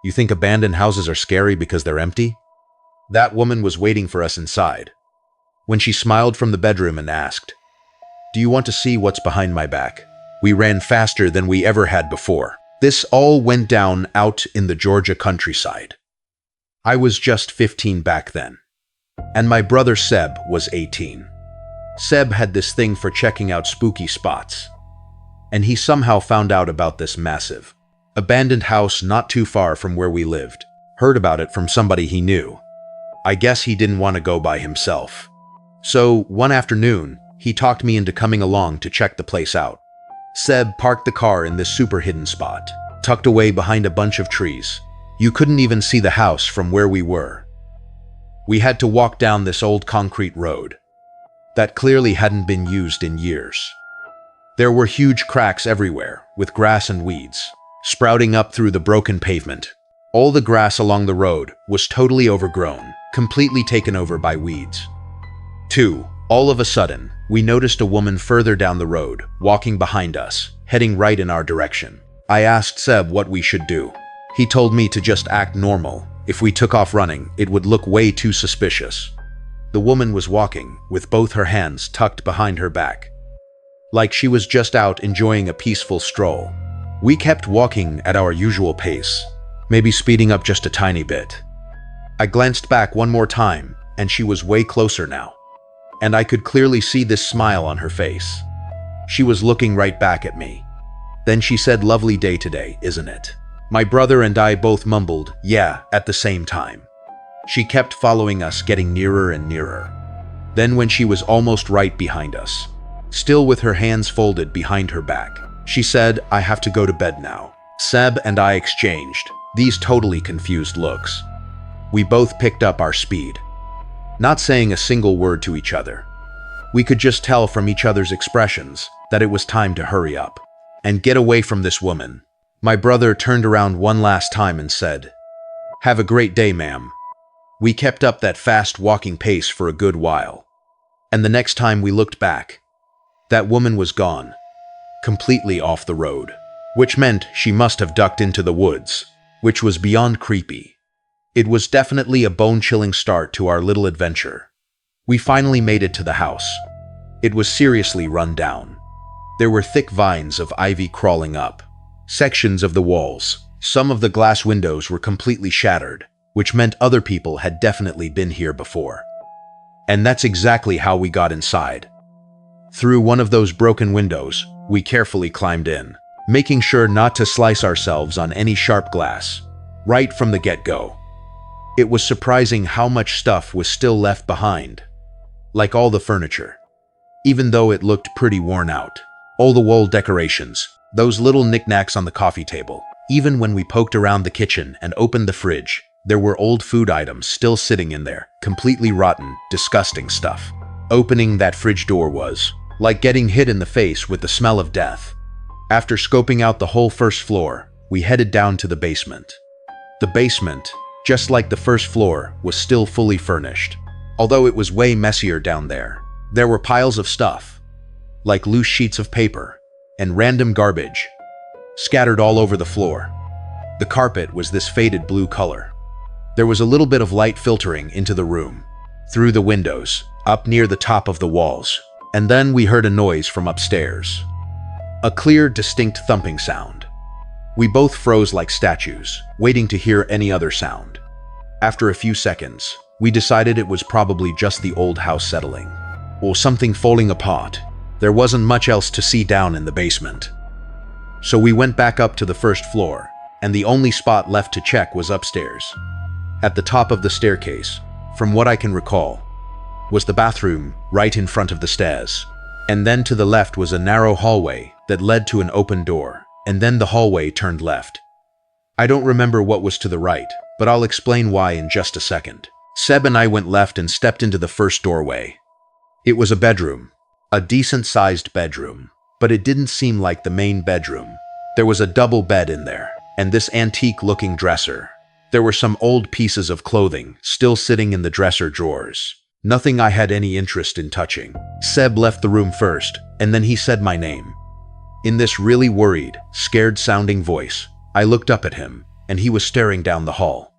You think abandoned houses are scary because they're empty? That woman was waiting for us inside. When she smiled from the bedroom and asked, "Do you want to see what's behind my back?" We ran faster than we ever had before. This all went down out in the Georgia countryside. I was just 15 back then, and my brother Seb was 18. Seb had this thing for checking out spooky spots, and he somehow found out about this massive, abandoned house not too far from where we lived. Heard about it from somebody he knew. I guess he didn't want to go by himself. So one afternoon, he talked me into coming along to check the place out. Seb parked the car in this super hidden spot, tucked away behind a bunch of trees. You couldn't even see the house from where we were. We had to walk down this old concrete road that clearly hadn't been used in years. There were huge cracks everywhere, with grass and weeds sprouting up through the broken pavement. All the grass along the road was totally overgrown, completely taken over by weeds. All of a sudden, we noticed a woman further down the road, walking behind us, heading right in our direction. I asked Seb what we should do. He told me to just act normal. If we took off running, it would look way too suspicious. The woman was walking, with both her hands tucked behind her back, like she was just out enjoying a peaceful stroll. We kept walking at our usual pace, maybe speeding up just a tiny bit. I glanced back one more time, and she was way closer now, and I could clearly see this smile on her face. She was looking right back at me. Then she said, "Lovely day today, isn't it?" My brother and I both mumbled, "Yeah," at the same time. She kept following us, getting nearer and nearer. Then when she was almost right behind us, still with her hands folded behind her back, she said, "I have to go to bed now." Seb and I exchanged these totally confused looks. We both picked up our speed, not saying a single word to each other. We could just tell from each other's expressions that it was time to hurry up and get away from this woman. My brother turned around one last time and said, "Have a great day, ma'am." We kept up that fast walking pace for a good while, and the next time we looked back, that woman was gone, completely off the road, which meant she must have ducked into the woods, which was beyond creepy. It was definitely a bone-chilling start to our little adventure. We finally made it to the house. It was seriously run down. There were thick vines of ivy crawling up sections of the walls. Some of the glass windows were completely shattered, which meant other people had definitely been here before. And that's exactly how we got inside. Through one of those broken windows, we carefully climbed in, making sure not to slice ourselves on any sharp glass, right from the get-go. It was surprising how much stuff was still left behind, like all the furniture, even though it looked pretty worn out. All the wall decorations, those little knickknacks on the coffee table. Even when we poked around the kitchen and opened the fridge, there were old food items still sitting in there, completely rotten, disgusting stuff. Opening that fridge door was like getting hit in the face with the smell of death. After scoping out the whole first floor, we headed down to the basement. The basement, just like the first floor, was still fully furnished, although it was way messier down there. There were piles of stuff, like loose sheets of paper and random garbage, scattered all over the floor. The carpet was this faded blue color. There was a little bit of light filtering into the room, through the windows, up near the top of the walls. And then we heard a noise from upstairs. A clear, distinct thumping sound. We both froze like statues, waiting to hear any other sound. After a few seconds, we decided it was probably just the old house settling, or something falling apart. There wasn't much else to see down in the basement. So we went back up to the first floor, and the only spot left to check was upstairs. At the top of the staircase, from what I can recall, was the bathroom right in front of the stairs. And then to the left was a narrow hallway that led to an open door, and then the hallway turned left. I don't remember what was to the right, but I'll explain why in just a second. Seb and I went left and stepped into the first doorway. It was a bedroom, a decent-sized bedroom, but it didn't seem like the main bedroom. There was a double bed in there, and this antique-looking dresser. There were some old pieces of clothing still sitting in the dresser drawers. Nothing I had any interest in touching. Seb left the room first, and then he said my name. In this really worried, scared-sounding voice, I looked up at him, and he was staring down the hall.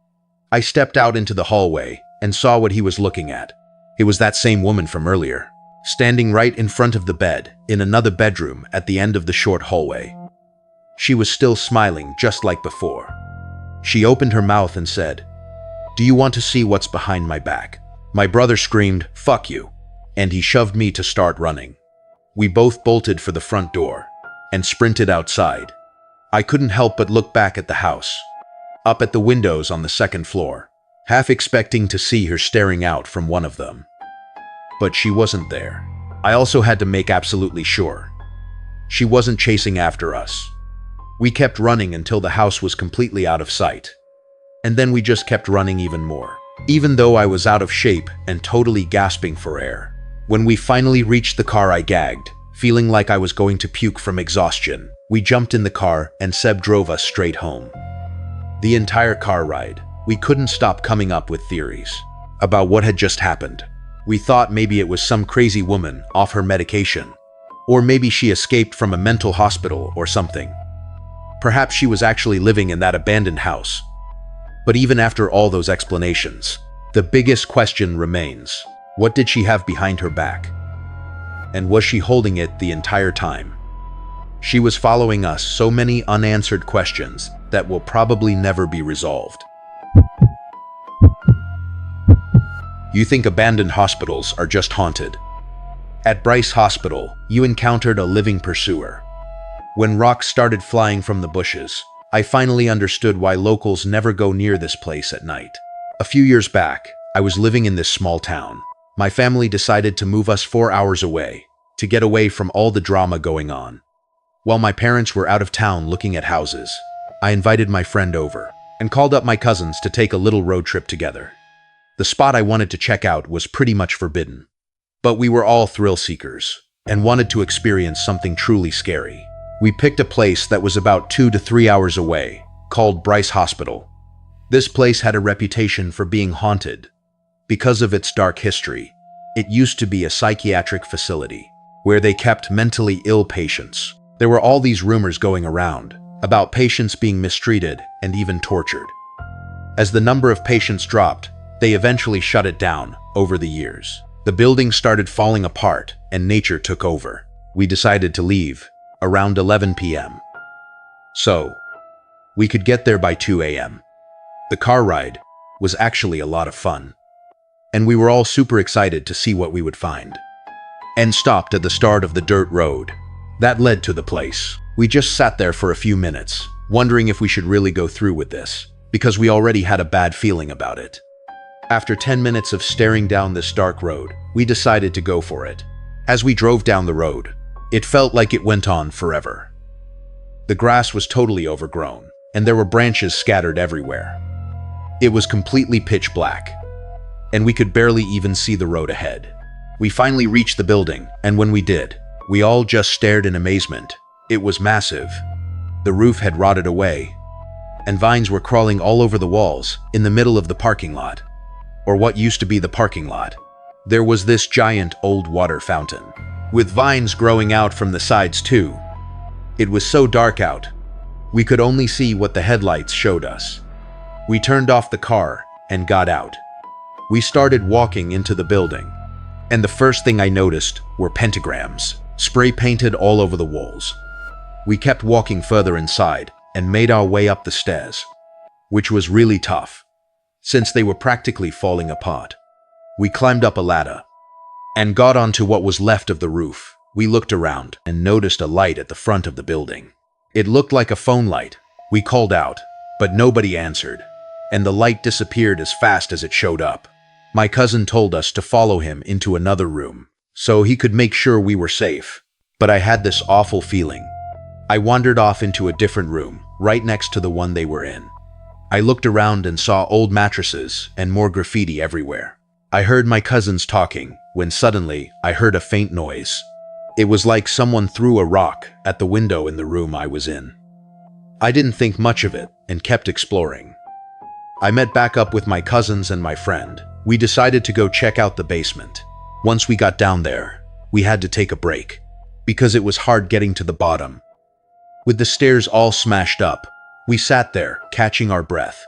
I stepped out into the hallway and saw what he was looking at. It was that same woman from earlier, standing right in front of the bed in another bedroom at the end of the short hallway. She was still smiling just like before. She opened her mouth and said, "Do you want to see what's behind my back?" My brother screamed, "Fuck you," and he shoved me to start running. We both bolted for the front door and sprinted outside. I couldn't help but look back at the house, up at the windows on the second floor, half expecting to see her staring out from one of them. But she wasn't there. I also had to make absolutely sure. She wasn't chasing after us. We kept running until the house was completely out of sight. And then we just kept running even more, even though I was out of shape and totally gasping for air. When we finally reached the car, I gagged, feeling like I was going to puke from exhaustion. We jumped in the car and Seb drove us straight home. The entire car ride, we couldn't stop coming up with theories about what had just happened. We thought maybe it was some crazy woman off her medication, or maybe she escaped from a mental hospital or something. Perhaps she was actually living in that abandoned house. But even after all those explanations, the biggest question remains: what did she have behind her back? And was she holding it the entire time? She was following us, so many unanswered questions that will probably never be resolved. You think abandoned hospitals are just haunted? At Bryce Hospital, you encountered a living pursuer. When rocks started flying from the bushes, I finally understood why locals never go near this place at night. A few years back, I was living in this small town. My family decided to move us 4 hours away, to get away from all the drama going on. While my parents were out of town looking at houses, I invited my friend over and called up my cousins to take a little road trip together. The spot I wanted to check out was pretty much forbidden, but we were all thrill seekers and wanted to experience something truly scary. We picked a place that was about 2 to 3 hours away, called Bryce Hospital. This place had a reputation for being haunted because of its dark history. It used to be a psychiatric facility where they kept mentally ill patients. There were all these rumors going around about patients being mistreated and even tortured. As the number of patients dropped, they eventually shut it down over the years. The building started falling apart and nature took over. We decided to leave around 11 p.m. so we could get there by 2 a.m. The car ride was actually a lot of fun, and we were all super excited to see what we would find. And stopped at the start of the dirt road that led to the place. We just sat there for a few minutes, wondering if we should really go through with this, because we already had a bad feeling about it. After 10 minutes of staring down this dark road, we decided to go for it. As we drove down the road, it felt like it went on forever. The grass was totally overgrown, and there were branches scattered everywhere. It was completely pitch black, and we could barely even see the road ahead. We finally reached the building, and when we did, we all just stared in amazement. It was massive. The roof had rotted away, and vines were crawling all over the walls in the middle of the parking lot, or what used to be the parking lot. There was this giant old water fountain, with vines growing out from the sides too. It was so dark out, we could only see what the headlights showed us. We turned off the car and got out. We started walking into the building, and the first thing I noticed were pentagrams, spray painted all over the walls. We kept walking further inside and made our way up the stairs, which was really tough, since they were practically falling apart. We climbed up a ladder and got onto what was left of the roof. We looked around and noticed a light at the front of the building. It looked like a phone light. We called out, but nobody answered, and the light disappeared as fast as it showed up. My cousin told us to follow him into another room so he could make sure we were safe, but I had this awful feeling. I wandered off into a different room, right next to the one they were in. I looked around and saw old mattresses and more graffiti everywhere. I heard my cousins talking when suddenly I heard a faint noise. It was like someone threw a rock at the window in the room I was in. I didn't think much of it and kept exploring. I met back up with my cousins and my friend. We decided to go check out the basement. Once we got down there, we had to take a break because it was hard getting to the bottom. With the stairs all smashed up, We sat there, catching our breath,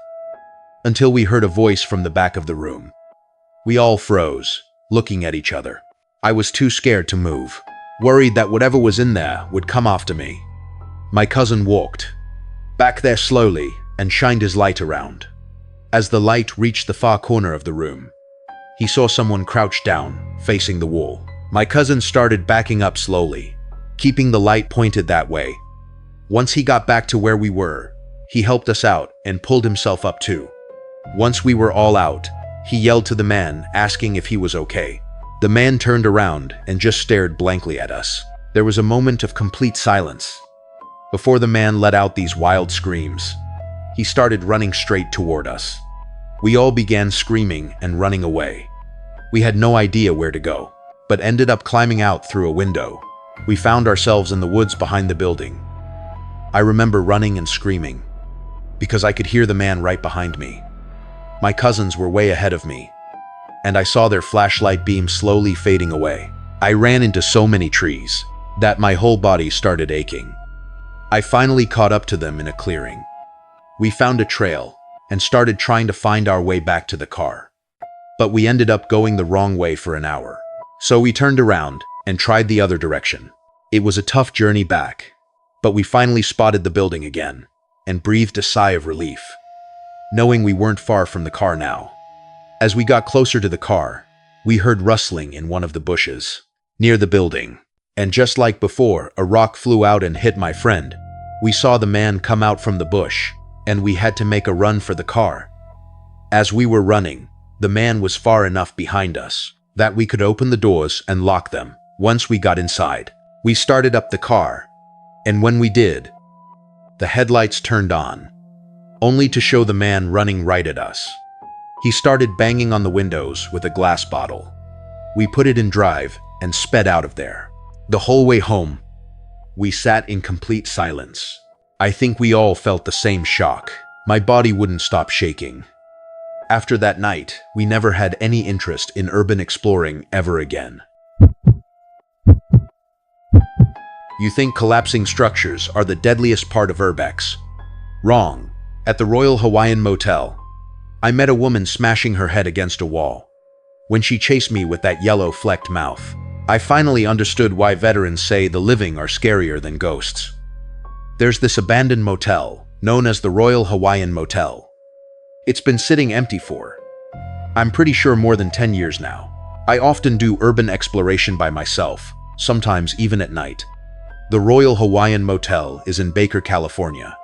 until we heard a voice from the back of the room. We all froze, looking at each other. I was too scared to move, worried that whatever was in there would come after me. My cousin walked back there slowly and shined his light around. As the light reached the far corner of the room, he saw someone crouched down, facing the wall. My cousin started backing up slowly, keeping the light pointed that way. Once he got back to where we were, he helped us out and pulled himself up too. Once we were all out, he yelled to the man, asking if he was okay. The man turned around and just stared blankly at us. There was a moment of complete silence before the man let out these wild screams. He started running straight toward us. We all began screaming and running away. We had no idea where to go, but ended up climbing out through a window. We found ourselves in the woods behind the building. I remember running and screaming because I could hear the man right behind me. My cousins were way ahead of me, and I saw their flashlight beam slowly fading away. I ran into so many trees that my whole body started aching. I finally caught up to them in a clearing. We found a trail and started trying to find our way back to the car. But we ended up going the wrong way for an hour. So we turned around and tried the other direction. It was a tough journey back, but we finally spotted the building again and breathed a sigh of relief, knowing we weren't far from the car now. As we got closer to the car, we heard rustling in one of the bushes near the building. And just like before, a rock flew out and hit my friend. We saw the man come out from the bush, and we had to make a run for the car. As we were running, the man was far enough behind us that we could open the doors and lock them. Once we got inside, we started up the car, and when we did, the headlights turned on, only to show the man running right at us. He started banging on the windows with a glass bottle. We put it in drive and sped out of there. The whole way home, we sat in complete silence. I think we all felt the same shock. My body wouldn't stop shaking. After that night, we never had any interest in urban exploring ever again. You think collapsing structures are the deadliest part of urbex? Wrong. At the Royal Hawaiian Motel, I met a woman smashing her head against a wall. When she chased me with that yellow flecked mouth, I finally understood why veterans say the living are scarier than ghosts. There's this abandoned motel, known as the Royal Hawaiian Motel. It's been sitting empty for, I'm pretty sure, more than 10 years now. I often do urban exploration by myself, sometimes even at night. The Royal Hawaiian Motel is in Baker, California.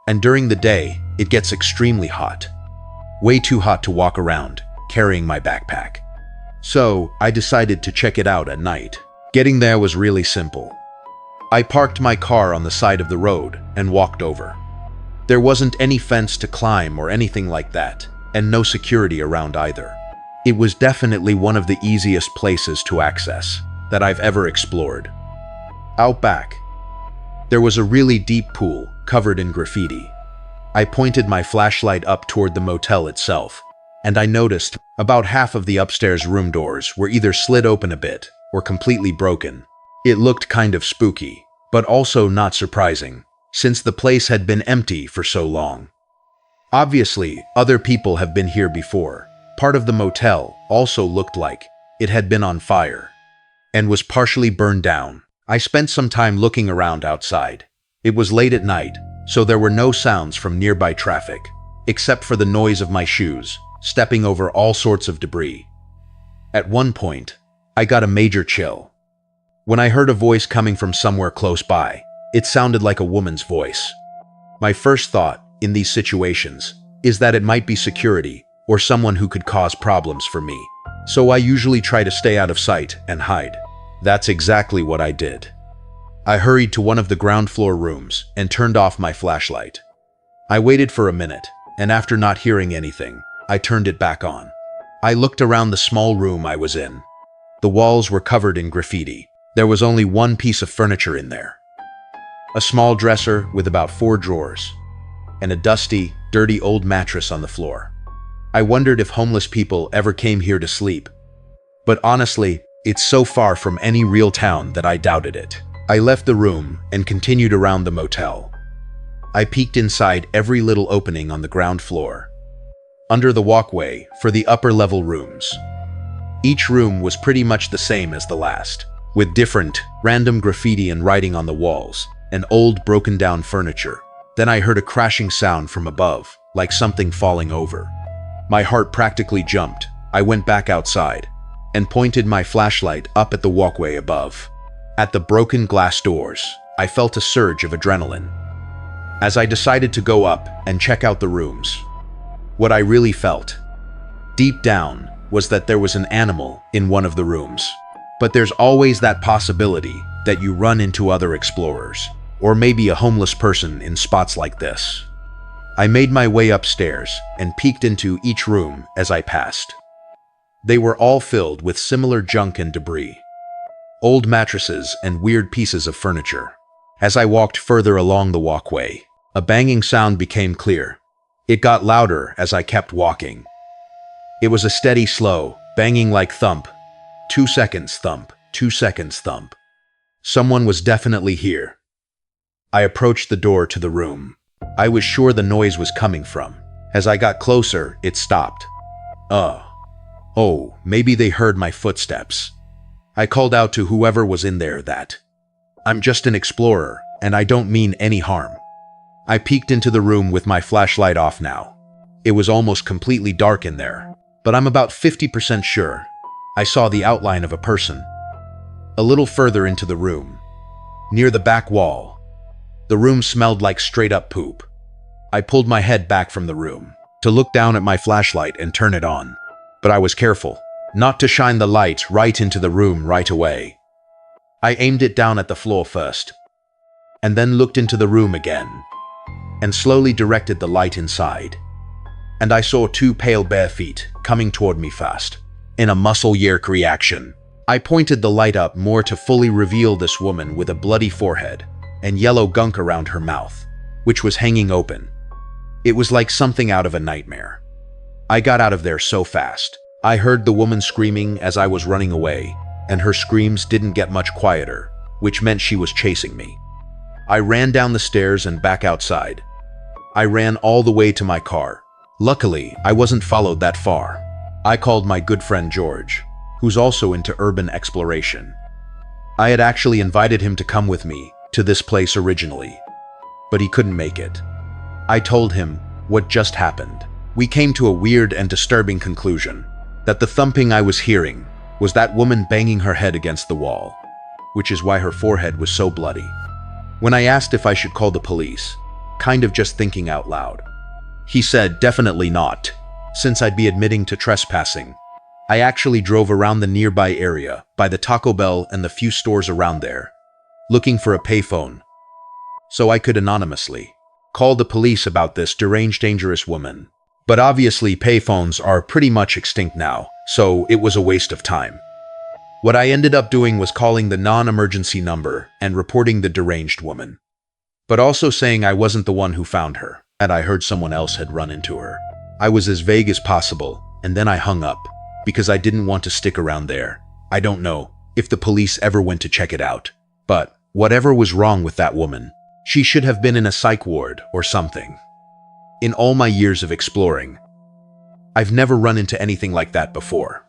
And during the day, it gets extremely hot. Way too hot to walk around, carrying my backpack. So, I decided to check it out at night. Getting there was really simple. I parked my car on the side of the road and walked over. There wasn't any fence to climb or anything like that, and no security around either. It was definitely one of the easiest places to access that I've ever explored. Out back, there was a really deep pool covered in graffiti. I pointed my flashlight up toward the motel itself, and I noticed about half of the upstairs room doors were either slid open a bit or completely broken. It looked kind of spooky, but also not surprising, since the place had been empty for so long. Obviously, other people have been here before. Part of the motel also looked like it had been on fire and was partially burned down. I spent some time looking around outside. It was late at night, so there were no sounds from nearby traffic, except for the noise of my shoes stepping over all sorts of debris. At one point, I got a major chill when I heard a voice coming from somewhere close by. It sounded like a woman's voice. My first thought in these situations is that it might be security or someone who could cause problems for me, so I usually try to stay out of sight and hide. That's exactly what I did. I hurried to one of the ground floor rooms and turned off my flashlight. I waited for a minute, and after not hearing anything, I turned it back on. I looked around the small room I was in. The walls were covered in graffiti. There was only one piece of furniture in there. A small dresser with about 4 drawers, and a dusty, dirty old mattress on the floor. I wondered if homeless people ever came here to sleep. But honestly, it's so far from any real town that I doubted it. I left the room and continued around the motel. I peeked inside every little opening on the ground floor, under the walkway for the upper-level rooms. Each room was pretty much the same as the last, with different, random graffiti and writing on the walls, and old broken-down furniture. Then I heard a crashing sound from above, like something falling over. My heart practically jumped. I went back outside and pointed my flashlight up at the walkway above. At the broken glass doors, I felt a surge of adrenaline. As I decided to go up and check out the rooms, what I really felt, deep down, was that there was an animal in one of the rooms. But there's always that possibility that you run into other explorers, or maybe a homeless person in spots like this. I made my way upstairs and peeked into each room as I passed. They were all filled with similar junk and debris, old mattresses and weird pieces of furniture. As I walked further along the walkway, a banging sound became clear. It got louder as I kept walking. It was a steady, slow, banging like thump. 2 seconds thump, 2 seconds thump. Someone was definitely here. I approached the door to the room. I was sure the noise was coming from. As I got closer, it stopped. Oh, maybe they heard my footsteps. I called out to whoever was in there that I'm just an explorer, and I don't mean any harm. I peeked into the room with my flashlight off now. It was almost completely dark in there, but I'm about 50% sure I saw the outline of a person. A little further into the room, near the back wall, the room smelled like straight-up poop. I pulled my head back from the room to look down at my flashlight and turn it on, but I was careful not to shine the light right into the room right away. I aimed it down at the floor first, and then looked into the room again, and slowly directed the light inside. And I saw 2 pale bare feet coming toward me fast. In a muscle-yerk reaction, I pointed the light up more to fully reveal this woman with a bloody forehead and yellow gunk around her mouth, which was hanging open. It was like something out of a nightmare. I got out of there so fast. I heard the woman screaming as I was running away, and her screams didn't get much quieter, which meant she was chasing me. I ran down the stairs and back outside. I ran all the way to my car. Luckily, I wasn't followed that far. I called my good friend George, who's also into urban exploration. I had actually invited him to come with me to this place originally, but he couldn't make it. I told him what just happened. We came to a weird and disturbing conclusion, that the thumping I was hearing was that woman banging her head against the wall, which is why her forehead was so bloody. When I asked if I should call the police, kind of just thinking out loud, he said definitely not, since I'd be admitting to trespassing. I actually drove around the nearby area by the Taco Bell and the few stores around there, looking for a payphone, so I could anonymously call the police about this deranged, dangerous woman. But obviously payphones are pretty much extinct now, so it was a waste of time. What I ended up doing was calling the non-emergency number and reporting the deranged woman, but also saying I wasn't the one who found her, and I heard someone else had run into her. I was as vague as possible, and then I hung up, because I didn't want to stick around there. I don't know if the police ever went to check it out, but whatever was wrong with that woman, she should have been in a psych ward or something. In all my years of exploring, I've never run into anything like that before.